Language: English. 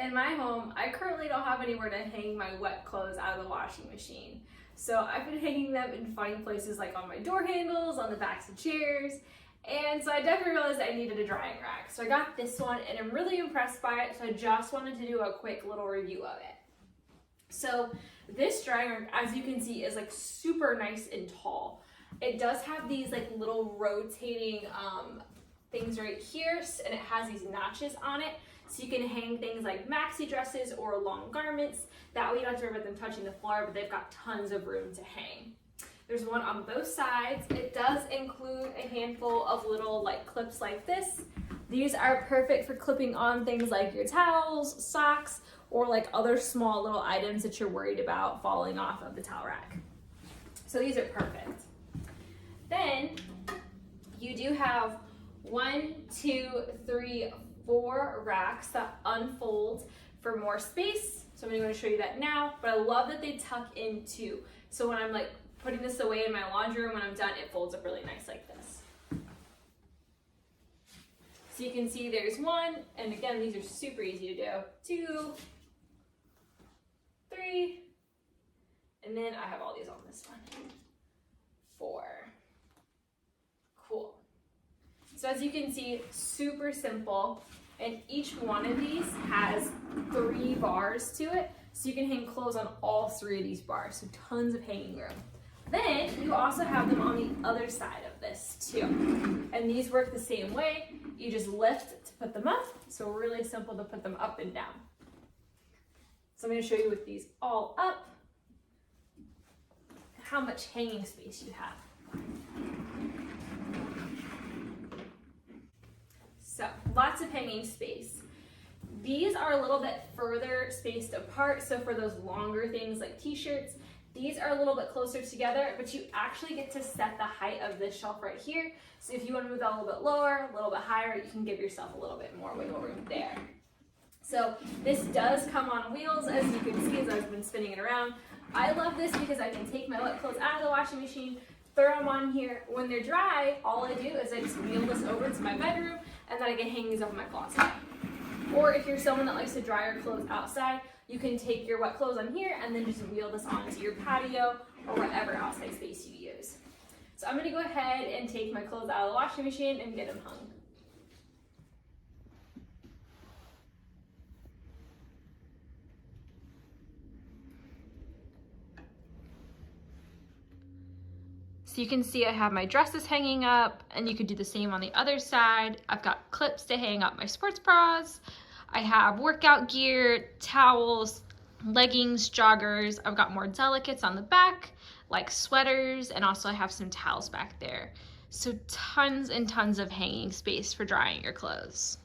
In my home, I currently don't have anywhere to hang my wet clothes out of the washing machine. So I've been hanging them in funny places like on my door handles, on the backs of chairs, and so I definitely realized I needed a drying rack. So I got this one and I'm really impressed by it, so I just wanted to do a quick little review of it. So this drying rack, as you can see, is like super nice and tall. It does have these like little rotating things right here, and it has these notches on it. So you can hang things like maxi dresses or long garments. That way you don't have to worry about them touching the floor, but they've got tons of room to hang. There's one on both sides. It does include a handful of little like clips like this. These are perfect for clipping on things like your towels, socks, or like other small little items that you're worried about falling off of the towel rack. So these are perfect. Then you do have 1, 2, 3, 4 racks that unfold for more space. So I'm going to show you that now, but I love that they tuck in too. So when I'm like putting this away in my laundry room, when I'm done, it folds up really nice like this. So you can see there's 1, and again, these are super easy to do. 2, 3, and then I have all these on this one. 4. Cool. So as you can see, super simple, and each one of these has 3 bars to it, so you can hang clothes on all 3 of these bars, so tons of hanging room. Then you also have them on the other side of this too, and these work the same way. You just lift to put them up, so really simple to put them up and down. So I'm going to show you with these all up how much hanging space you have. So lots of hanging space. These are a little bit further spaced apart, so for those longer things like t-shirts, these are a little bit closer together, but you actually get to set the height of this shelf right here. So if you want to move that a little bit lower, a little bit higher, you can give yourself a little bit more wiggle room there. So this does come on wheels, as you can see as I've been spinning it around. I love this because I can take my wet clothes out of the washing machine, throw them on here. When they're dry, all I do is I just wheel this over to my bedroom, and then I can hang these up in my closet. Or if you're someone that likes to dry your clothes outside, you can take your wet clothes on here and then just wheel this onto your patio or whatever outside space you use. So I'm gonna go ahead and take my clothes out of the washing machine and get them hung. So you can see I have my dresses hanging up, and you could do the same on the other side. I've got clips to hang up my sports bras. I have workout gear, towels, leggings, joggers. I've got more delicates on the back, like sweaters, and also I have some towels back there. So tons and tons of hanging space for drying your clothes.